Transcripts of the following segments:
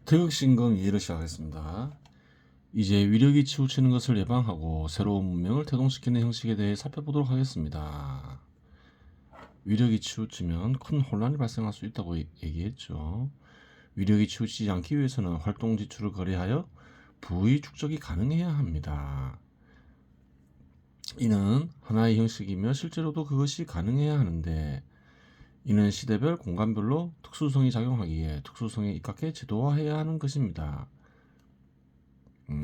태극신공 이해를 시작하겠습니다. 이제 위력이 치우치는 것을 예방하고 새로운 문명을 태동시키는 형식에 대해 살펴보도록 하겠습니다. 위력이 치우치면 큰 혼란이 발생할 수 있다고 얘기했죠. 위력이 치우치지 않기 위해서는 활동 지출을 거래하여 부의 축적이 가능해야 합니다. 이는 하나의 형식이며 실제로도 그것이 가능해야 하는데, 이는 시대별 공간별로 특수성이 작용하기에 특수성에 입각해 제도화해야 하는 것입니다.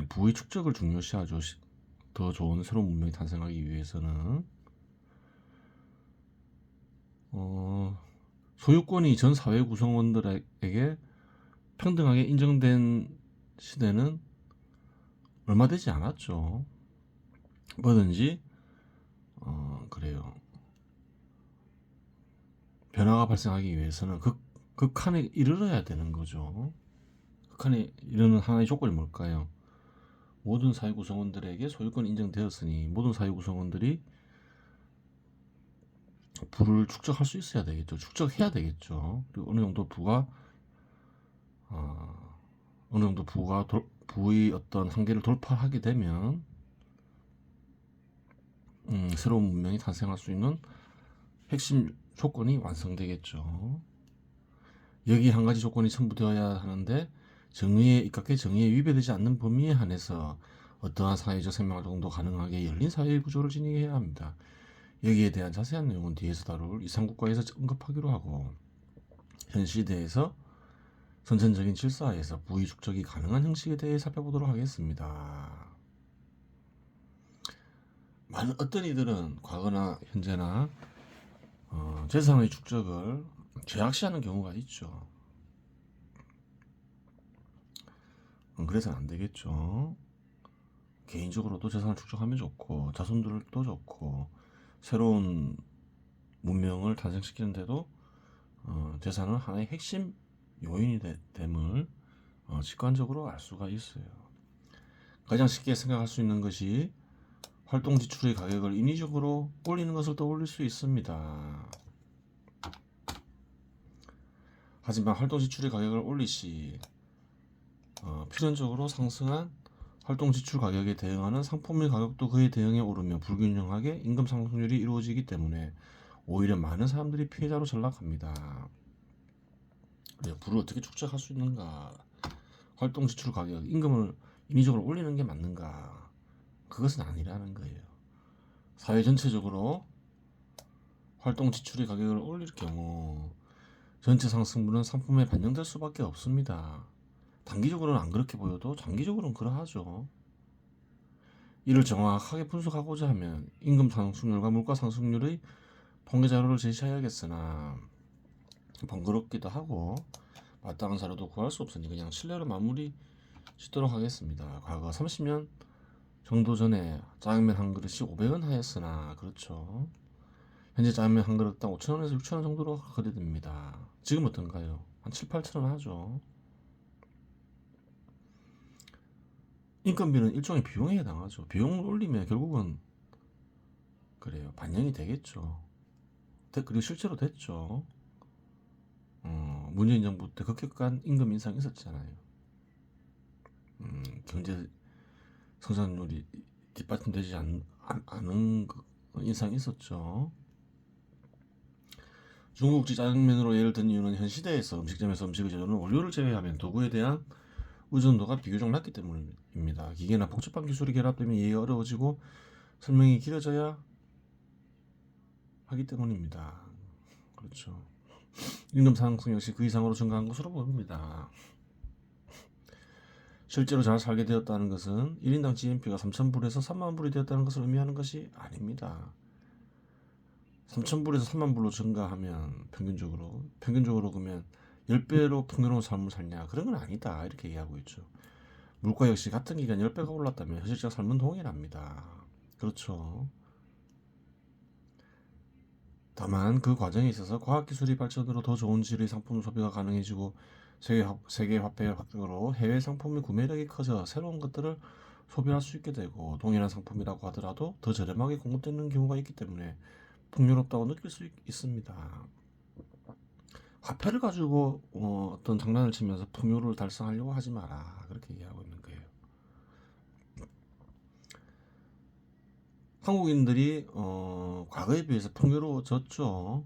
부의 축적을 중요시하죠. 더 좋은 새로운 문명이 탄생하기 위해서는 소유권이 전 사회 구성원들에게 평등하게 인정된 시대는 얼마 되지 않았죠. 뭐든지 그래요. 변화가 발생하기 위해서는 극한에 이르러야 되는 거죠. 극한에 이르는 하나의 조건이 뭘까요? 모든 사회 구성원들에게 소유권이 인정되었으니 모든 사회 구성원들이 부를 축적할 수 있어야 되겠죠. 축적해야 되겠죠. 그리고 어느 정도 부가 부의 어떤 한계를 돌파하게 되면 새로운 문명이 탄생할 수 있는 핵심 조건이 완성되겠죠. 여기 한 가지 조건이 첨부되어야 하는데, 정의에 입각해 정의에 위배되지 않는 범위에 한해서 어떠한 사회적 생활활동도 가능하게 열린 사회의 구조를 지니해야 합니다. 여기에 대한 자세한 내용은 뒤에서 다룰 이상국가에서 언급하기로 하고, 현 시대에서 선천적인 질서하에서 부의 축적이 가능한 형식에 대해 살펴보도록 하겠습니다. 많은 어떤 이들은 과거나 현재나 재산의 축적을 죄악시하는 경우가 있죠. 그래서는 안 되겠죠. 개인적으로도 재산을 축적하면 좋고, 자손들도 좋고, 새로운 문명을 탄생시키는데도 재산은 하나의 핵심 요인이 됨을 직관적으로 알 수가 있어요. 가장 쉽게 생각할 수 있는 것이 활동 지출의 가격을 인위적으로 올리는 것을 떠올릴 수 있습니다. 하지만 활동 지출의 가격을 올리시 필연적으로 상승한 활동 지출 가격에 대응하는 상품의 가격도 그에 대응해 오르며 불균형하게 임금 상승률이 이루어지기 때문에 오히려 많은 사람들이 피해자로 전락합니다. 부를 어떻게 축적할 수 있는가? 활동 지출 가격, 임금을 인위적으로 올리는 게 맞는가? 그것은 아니라는 거예요. 사회 전체적으로 활동 지출의 가격을 올릴 경우 전체 상승분은 상품에 반영될 수밖에 없습니다. 단기적으로는 안 그렇게 보여도 장기적으로는 그러하죠. 이를 정확하게 분석하고자 하면 임금 상승률과 물가 상승률의 통계 자료를 제시해야겠으나 번거롭기도 하고 마땅한 자료도 구할 수 없으니 그냥 실례로 마무리 짓도록 하겠습니다. 과거 30년 정도 전에 짜장면 한 그릇이 500원 하였으나, 그렇죠. 현재 짜장면 한 그릇당 5,000원에서 6,000원 정도로 거래됩니다. 지금 어떤가요? 한 7, 8,000원 하죠. 인건비는 일종의 비용에 해당하죠. 비용을 올리면 결국은 그래요, 반영이 되겠죠. 그리고 실제로 됐죠. 문재인 정부 때 급격한 임금 인상이 있었잖아요. 경제 성장률이 뒷받침되지 않은 인상이 있었죠. 중국집 짜장면으로 예를 든 이유는 현 시대에서 음식점에서 음식을 제조하는 원료를 제외하면 도구에 대한 의존도가 비교적 낮기 때문입니다. 기계나 복잡한 기술이 결합되면 이해가 어려워지고 설명이 길어져야 하기 때문입니다. 그렇죠. 임금 상승 역시 그 이상으로 증가한 것으로 보입니다. 실제로 잘 살게 되었다는 것은 1인당 GNP가 3,000불에서 30,000불이 되었다는 것을 의미하는 것이 아닙니다. 3,000불에서 30,000불로 증가하면 평균적으로 그러면 10배로 풍요로운 삶을 살냐? 그런 건 아니다, 이렇게 얘기하고 있죠. 물가 역시 같은 기간 10배가 올랐다면 현실적 삶은 동일합니다. 그렇죠. 다만 그 과정에 있어서 과학기술이 발전으로 더 좋은 질의 상품 소비가 가능해지고 세계 화폐로 해외 상품의 구매력이 커져 새로운 것들을 소비할 수 있게 되고, 동일한 상품이라고 하더라도 더 저렴하게 공급되는 경우가 있기 때문에 풍요롭다고 느낄 수 있습니다. 화폐를 가지고 어떤 장난을 치면서 풍요를 달성하려고 하지 마라. 그렇게 얘기하고 있는 거예요. 한국인들이 과거에 비해서 풍요로워졌죠.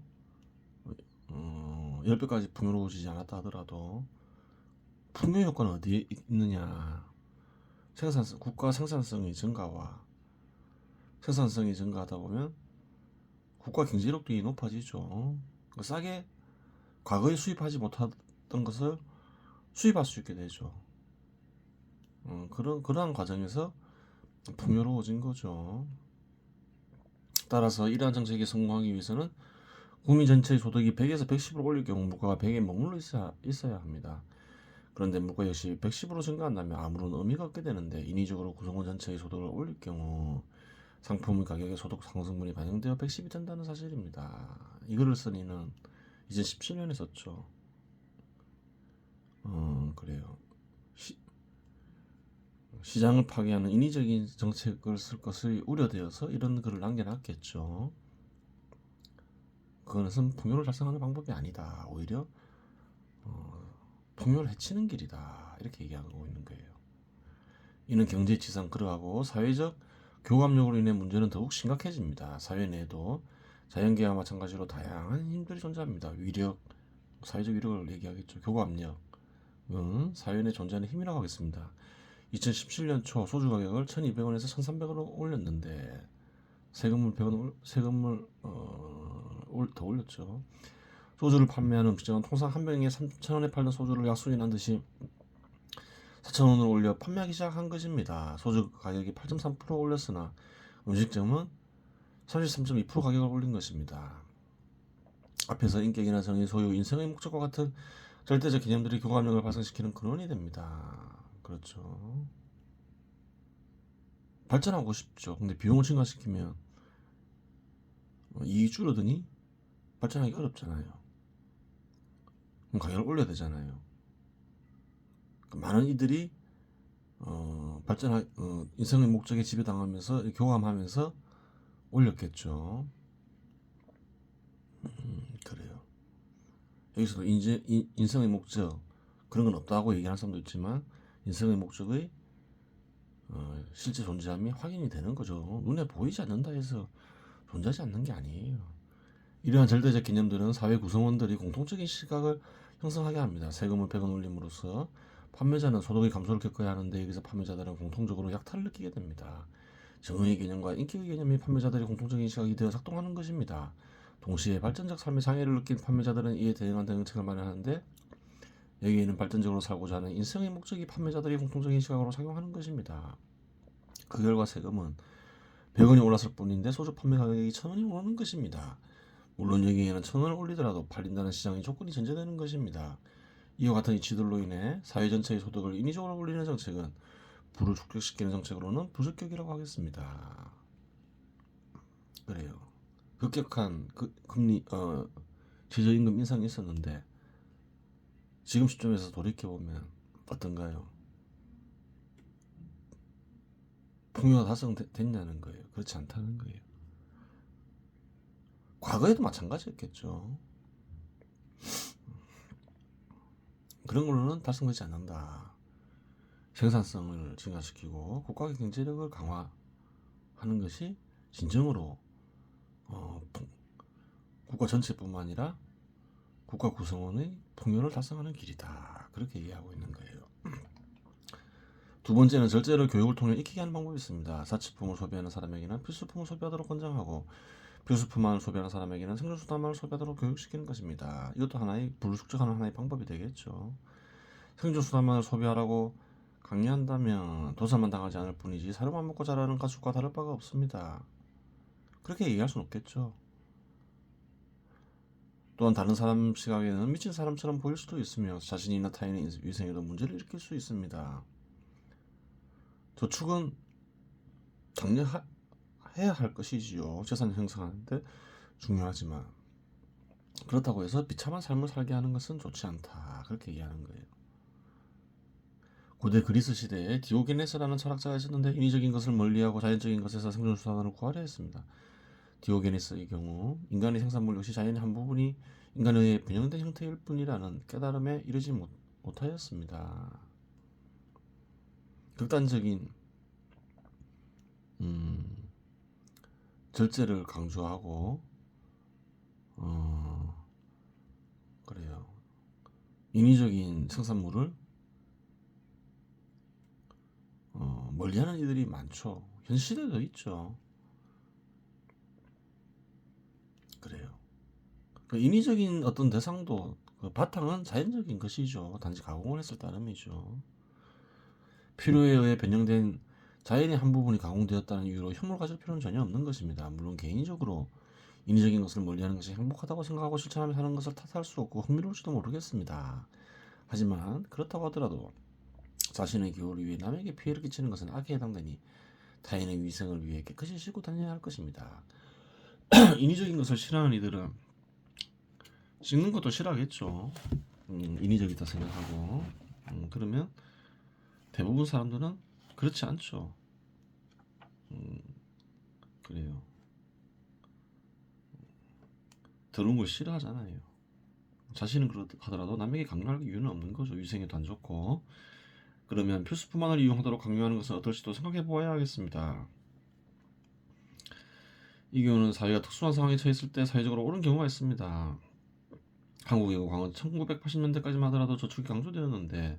10배까지 풍요로워지지 않았다 하더라도 풍요 효과는 어디에 있느냐. 국가 생산성이 증가와 생산성이 증가하다 보면 국가 경제력도 높아지죠. 싸게 과거에 수입하지 못했던 것을 수입할 수 있게 되죠. 그러한 과정에서 풍요로워진 거죠. 따라서 이러한 정책이 성공하기 위해서는 국민 전체의 소득이 100에서 110으로 올릴 경우 물가가 100에 머물러 있어야 합니다. 그런데 물가 역시 110으로 증가한다면 아무런 의미가 없게 되는데 인위적으로 구성원 전체의 소득을 올릴 경우 상품 가격의 소득 상승분이 반영되어 110이 된다는 사실입니다. 이 글을 쓴 이는 2017년에 썼죠. 그래요. 시장을 파괴하는 인위적인 정책을 쓸 것을 우려되어서 이런 글을 남겨놨겠죠. 그것은 풍요를 달성하는 방법이 아니다. 오히려 풍요를 해치는 길이다. 이렇게 얘기하고 있는 거예요. 이는 경제지상 그러하고 사회적 교감력으로 인해 문제는 더욱 심각해집니다. 사회 내에도 자연계와 마찬가지로 다양한 힘들이 존재합니다. 위력, 사회적 위력을 얘기하겠죠. 교감력은 사회 내에 존재하는 힘이라고 하겠습니다. 2017년 초 소주 가격을 1,200원에서 1,300원으로 올렸는데 세금을 100원 세금을 더 올렸죠. 소주를 판매하는 음식점은 통상 한 병에 3,000원에 팔던 소주를 약속이 난 듯이 4,000원으로 올려 판매하기 시작한 것입니다. 소주 가격이 8.3% 올렸으나 음식점은 33.2% 가격을 올린 것입니다. 앞에서 인격이나 정의, 소유, 인생의 목적과 같은 절대적 개념들이 교감력을 발생시키는 근원이 됩니다. 그렇죠. 발전하고 싶죠. 근데 비용을 증가시키면 이익이 줄어드니 발전하기 어렵잖아요. 그럼 가격을 올려야 되잖아요. 많은 이들이 인생의 목적에 지배당하면서 교감하면서 올렸겠죠. 그래요. 여기서도 인생의 목적 그런 건 없다고 얘기하는 사람도 있지만 인생의 목적의 실제 존재함이 확인이 되는 거죠. 눈에 보이지 않는다 해서 존재하지 않는 게 아니에요. 이러한 절대적 개념들은 사회 구성원들이 공통적인 시각을 형성하게 합니다. 세금을 100원 올림으로써 판매자는 소득의 감소를 겪어야 하는데 여기서 판매자들은 공통적으로 약탈을 느끼게 됩니다. 정의의 개념과 인격의 개념이 판매자들의 공통적인 시각이 되어 작동하는 것입니다. 동시에 발전적 삶의 장애를 느낀 판매자들은 이에 대응한 대응책을 마련하는데 여기에는 발전적으로 살고자 하는 인생의 목적이 판매자들의 공통적인 시각으로 작용하는 것입니다. 그 결과 세금은 100원이 올랐을 뿐인데 소주 판매 가격이 1,000원이 오르는 것입니다. 물론 여기에는 1,000원을 올리더라도 팔린다는 시장의 조건이 전제되는 것입니다. 이와 같은 이치들로 인해 사회 전체의 소득을 인위적으로 올리는 정책은 부를 축적시키는 정책으로는 부적격이라고 하겠습니다. 그래요. 급격한 금리 최저임금 인상이 있었는데 지금 시점에서 돌이켜보면 어떤가요? 풍요가 달성됐냐는 거예요. 그렇지 않다는 거예요. 과거에도 마찬가지였겠죠. 그런 걸로는 달성되지 않는다. 생산성을 증가시키고 국가의 경제력을 강화하는 것이 진정으로 국가 전체뿐만 아니라 국가 구성원의 풍요를 달성하는 길이다. 그렇게 이해하고 있는 거예요. 두 번째는 절제를 교육을 통해 익히게 하는 방법이 있습니다. 사치품을 소비하는 사람에게는 필수품을 소비하도록 권장하고 필수품만을 소비하는 사람에게는 생존수단만을 소비하도록 교육시키는 것입니다. 이것도 하나의 부를 축적하는 하나의 방법이 되겠죠. 생존수단만을 소비하라고 강요한다면 도살만 당하지 않을 뿐이지 사료만 먹고 자라는 가축과 다를 바가 없습니다. 그렇게 얘기할 수는 없겠죠. 또한 다른 사람 시각에는 미친 사람처럼 보일 수도 있으며 자신이나 타인의 위생에도 문제를 일으킬 수 있습니다. 저축은 당연히 해야 할 것이지요. 재산 형성하는데 중요하지만 그렇다고 해서 비참한 삶을 살게 하는 것은 좋지 않다. 그렇게 얘기하는 거예요. 고대 그리스 시대에 디오게네스라는 철학자가 있었는데 인위적인 것을 멀리하고 자연적인 것에서 생존수단을 구하려 했습니다. 디오게네스의 경우 인간의 생산물 역시 자연의 한 부분이 인간의 변형된 형태일 뿐이라는 깨달음에 이르지 못하였습니다. 극단적인 절제를 강조하고 그래요. 인위적인 생산물을 멀리하는 이들이 많죠. 현 시대도 있죠. 그래요. 그 인위적인 어떤 대상도 그 바탕은 자연적인 것이죠. 단지 가공을 했을 따름이죠. 필요에 의해 변형된 자연의 한 부분이 가공되었다는 이유로 혐오를 가질 필요는 전혀 없는 것입니다. 물론 개인적으로 인위적인 것을 멀리하는 것이 행복하다고 생각하고 실천하며 사는 것을 탓할 수 없고 흥미로울지도 모르겠습니다. 하지만 그렇다고 하더라도 자신의 기호를 위해 남에게 피해를 끼치는 것은 악에 해당되니 타인의 위생을 위해 깨끗이 씻고 다녀야 할 것입니다. 인위적인 것을 싫어하는 이들은 씻는 것도 싫어하겠죠. 인위적이다 생각하고 그러면 대부분 사람들은 그렇지 않죠. 그래요. 더러운 걸 싫어하잖아요. 자신은 그렇하더라도 남에게 강요할 이유는 없는 거죠. 위생에도 안 좋고. 그러면 필수품만을 이용하도록 강요하는 것은 어떨지도 생각해 보아야 하겠습니다. 이 경우는 사회가 특수한 상황에 처했을 때 사회적으로 옳은 경우가 있습니다. 한국의 광은 1980년대까지만 하더라도 저축이 강조되었는데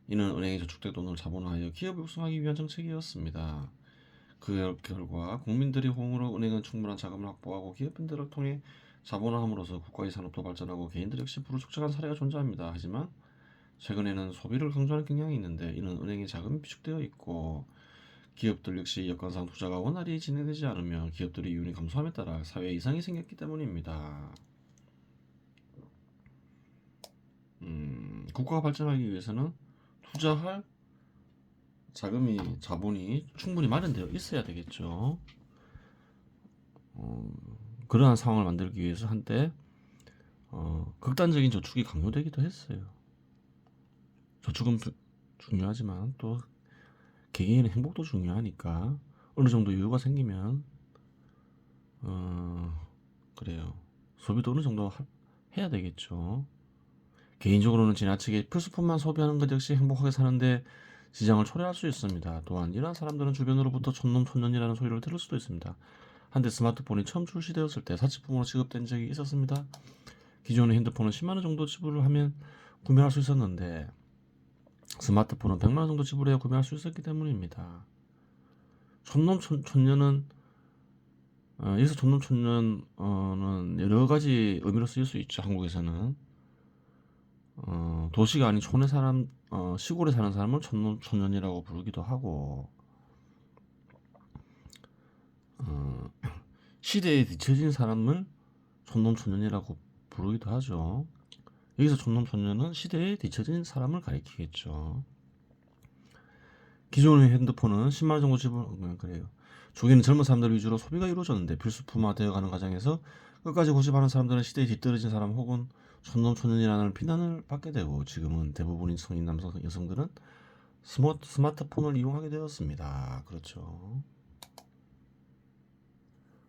이는 은행에 저축된 돈을 자본화하여 기업을 육성하기 위한 정책이었습니다. 그 결과 국민들의 호응으로 은행은 충분한 자금을 확보하고 기업인들을 통해 자본화함으로써 국가의 산업도 발전하고 개인들 역시 부를 축적한 사례가 존재합니다. 하지만 최근에는 소비를 강조하는 경향이 있는데 이는 은행의 자금이 비축되어 있고 기업들 역시 여건상 투자가 원활히 진행되지 않으며 기업들의 이윤이 감소함에 따라 사회에 이상이 생겼기 때문입니다. 국가가 발전하기 위해서는 투자할 자본이 충분히 마련되어 있어야 되겠죠. 그러한 상황을 만들기 위해서 한때 극단적인 저축이 강요되기도 했어요. 저축은 중요하지만 또 개개인의 행복도 중요하니까 어느 정도 여유가 생기면 그래요. 소비도 어느 정도 해야 되겠죠. 개인적으로는 지나치게 필수품만 소비하는 것 역시 행복하게 사는데 지장을 초래할 수 있습니다. 또한 이러한 사람들은 주변으로부터 촌놈 촌년이라는 소리를 들을 수도 있습니다. 한때 스마트폰이 처음 출시되었을 때 사치품으로 취급된 적이 있었습니다. 기존의 핸드폰은 10만원 정도 지불을 하면 구매할 수 있었는데 스마트폰은 100만원 정도 지불해야 구매할 수 있었기 때문입니다. 촌놈 촌년은 여기서 촌놈 촌년은 여러 가지 의미로 쓰일 수 있죠. 한국에서는 도시가 아닌 촌에 사람 시골에 사는 사람을 촌놈 촌년이라고 부르기도 하고 시대에 뒤처진 사람을 촌놈 촌년이라고 부르기도 하죠. 여기서 촌놈 촌년은 시대에 뒤처진 사람을 가리키겠죠. 기존의 핸드폰은 10만원 정도 지불 그래요. 초기에는 젊은 사람들 위주로 소비가 이루어졌는데 필수품화 되어가는 과정에서 끝까지 고집하는 사람들은 시대에 뒤떨어진 사람 혹은 촌놈 촌년이라는 비난을 받게 되고 지금은 대부분의 성인 남성 여성들은 스마트폰을 이용하게 되었습니다. 그렇죠.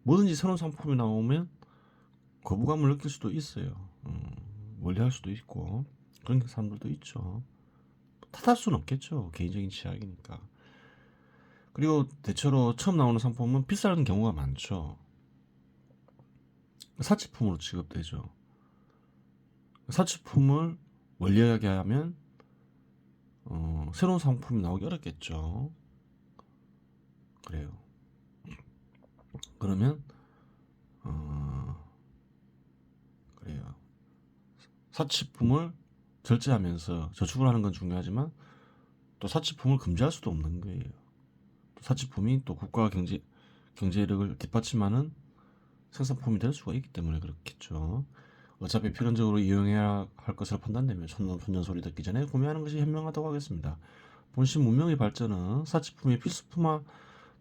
뭐든지 새로운 상품이 나오면 거부감을 느낄 수도 있어요. 멀리할 수도 있고 그런 사람들도 있죠. 탓할 수는 없겠죠. 개인적인 취향이니까. 그리고 대체로 처음 나오는 상품은 비싸는 경우가 많죠. 사치품으로 취급되죠. 사치품을 멀리하게 하면 새로운 상품이 나오기 어렵겠죠. 그래요. 그러면 그래요. 사치품을 절제하면서 저축을 하는 건 중요하지만 또 사치품을 금지할 수도 없는 거예요. 또 사치품이 또 국가 경제력을 뒷받침하는 생산품이 될 수가 있기 때문에 그렇겠죠. 어차피 필연적으로 이용해야 할 것을 판단되면 촌놈 촌년 소리 듣기 전에 구매하는 것이 현명하다고 하겠습니다. 본신 문명의 발전은 사치품이 필수품화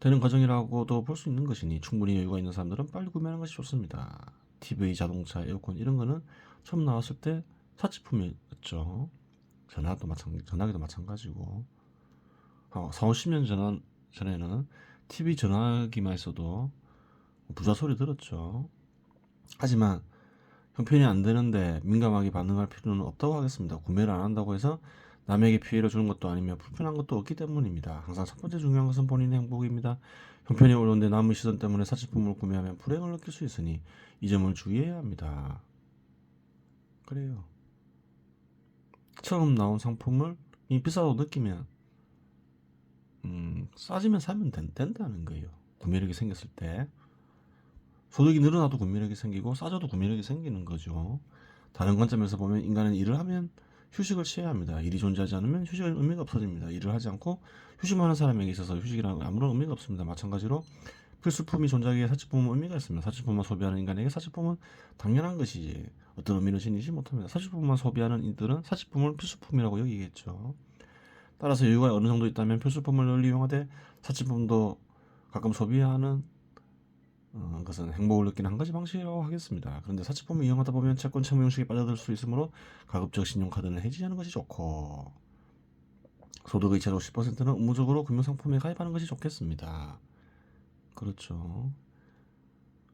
되는 과정이라고도 볼 수 있는 것이니 충분히 여유가 있는 사람들은 빨리 구매하는 것이 좋습니다. TV, 자동차, 에어컨 이런 거는 처음 나왔을 때 사치품이었죠. 전화기도 마찬가지고 4, 50년 전에는 TV 전화기만 있어도 부자 소리 들었죠. 하지만 형편이 안 되는데 민감하게 반응할 필요는 없다고 하겠습니다. 구매를 안 한다고 해서 남에게 피해를 주는 것도 아니며 불편한 것도 없기 때문입니다. 항상 첫 번째 중요한 것은 본인의 행복입니다. 형편이 어려운데 남의 시선 때문에 사치품을 구매하면 불행을 느낄 수 있으니 이 점을 주의해야 합니다. 그래요. 처음 나온 상품을 비싸다고 느끼면 싸지면 사면 된다는 거예요. 구매력이 생겼을 때. 소득이 늘어나도 구매력이 생기고 싸져도 구매력이 생기는 거죠. 다른 관점에서 보면 인간은 일을 하면 휴식을 취해야 합니다. 일이 존재하지 않으면 휴식은 의미가 없어집니다. 일을 하지 않고 휴식만 하는 사람에게 있어서 휴식이라는 아무런 의미가 없습니다. 마찬가지로 필수품이 존재하기에 사치품은 의미가 있습니다. 사치품만 소비하는 인간에게 사치품은 당연한 것이지 어떤 의미를 지니지 못합니다. 사치품만 소비하는 이들은 사치품을 필수품이라고 여기겠죠. 따라서 여유가 어느 정도 있다면 필수품을 늘 이용하되 사치품도 가끔 소비하는 것은 행복을 느끼는 한 가지 방식이라고 하겠습니다. 그런데 사치품을 이용하다 보면 채권 채무 형식에 빠져들 수 있으므로 가급적 신용카드는 해지하는 것이 좋고 소득의 최소 10%는 의무적으로 금융상품에 가입하는 것이 좋겠습니다. 그렇죠.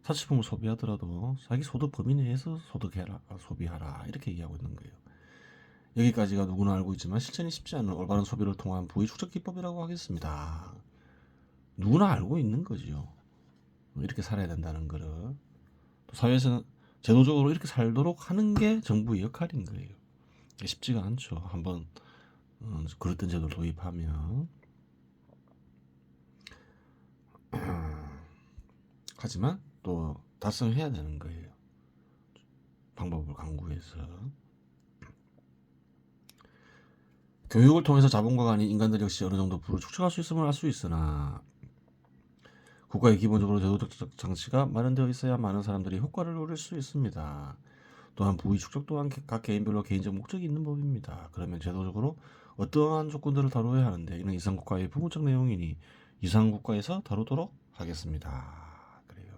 사치품을 소비하더라도 자기 소득 범위 내에서 소비하라 이렇게 얘기하고 있는 거예요. 여기까지가 누구나 알고 있지만 실천이 쉽지 않은 올바른 소비를 통한 부의 축적 기법이라고 하겠습니다. 누구나 알고 있는 거죠. 이렇게 살아야 된다는 거를. 또 사회에서는 제도적으로 이렇게 살도록 하는 게 정부의 역할인 거예요. 쉽지가 않죠. 한번 그릇된 제도를 도입하면. 하지만 또 달성해야 되는 거예요. 방법을 강구해서. 교육을 통해서 자본가가 아닌 인간들 역시 어느 정도 부를 축적할 수 있음을 알 수 있으나 국가의 기본적으로 제도적 장치가 마련되어 있어야 많은 사람들이 효과를 누릴 수 있습니다. 또한 부의 축적 또한 각 개인별로 개인적 목적이 있는 법입니다. 그러면 제도적으로 어떠한 조건들을 다루어야 하는데 이는 이상국가의 부분적 내용이니 이상국가에서 다루도록 하겠습니다. 그래요.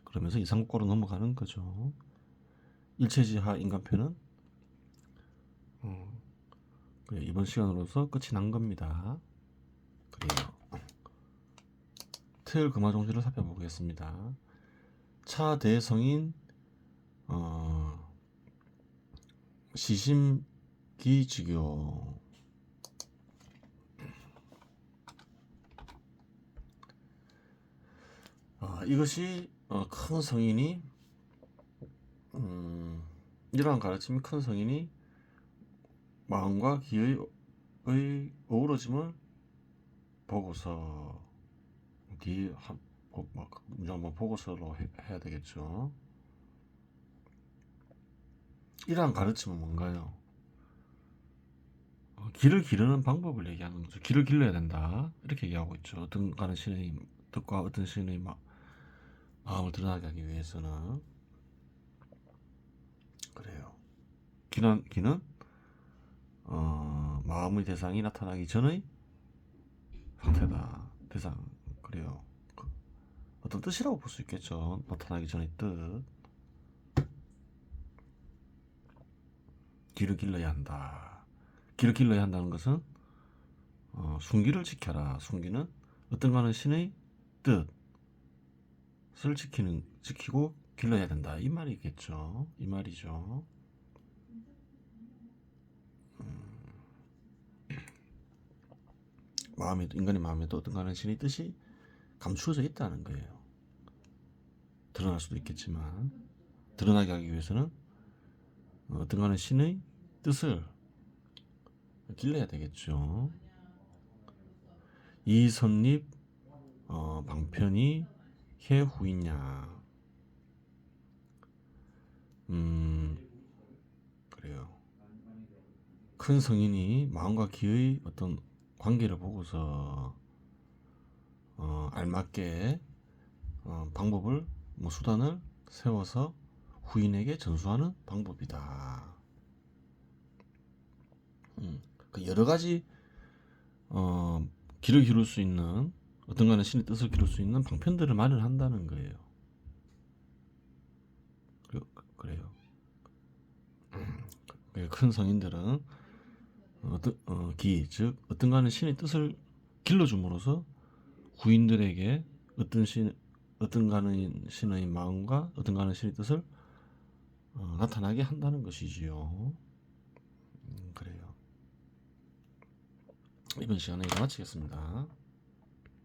그러면서 이상국가로 넘어가는 거죠. 일체지하 인간편은 그래요. 이번 시간으로서 끝이 난 겁니다. 그래요. 트일 금화종지를 살펴보겠습니다. 차대성인 시심기지교 이것이 큰 성인이 이러한 가르침이 큰 성인이 마음과 기의 어우러짐을 보고서 문제 한번 보고서로 해야 되겠죠. 이러한 가르침은 뭔가요? 길을 기르는 방법을 얘기하는 거죠. 길을 길러야 된다 이렇게 얘기하고 있죠. 어떤 가는 신의 뜻과 어떤 신의 마음을 드러나게 하기 위해서는 그래요. 기는 마음의 대상이 나타나기 전의 상태다. 대상 그래요. 어떤 뜻이라고 볼 수 있겠죠. 나타나기 전의 뜻. 길을 길러야 한다. 길을 길러야 한다는 것은 순기를 지켜라. 순기는 어떤가는 신의 뜻을 지키고 길러야 된다. 이 말이겠죠. 이 말이죠. 인간의 마음에도 어떤가는 신의 뜻이 감추어져 있다는 거예요. 드러날 수도 있겠지만 드러나게 하기 위해서는 어떤가는 신의 뜻을 길러야 되겠죠. 이 선립 방편이 해후이냐. 그래요. 큰 성인이 마음과 기의 어떤 관계를 보고서 알맞게 방법을 수단을 세워서 후인에게 전수하는 방법이다. 그 여러 가지 길을 기를 수 있는 어떤가는 신의 뜻을 기를 수 있는 방편들을 마련한다는 거예요. 그래요. 큰 성인들은 즉 어떤가는 신의 뜻을 길러줌으로써 후인들에게 어떤가는 신의 마음과 어떤가는 신의 뜻을 나타나게 한다는 것이지요. 그래요. 이번 시간에 이제 마치겠습니다.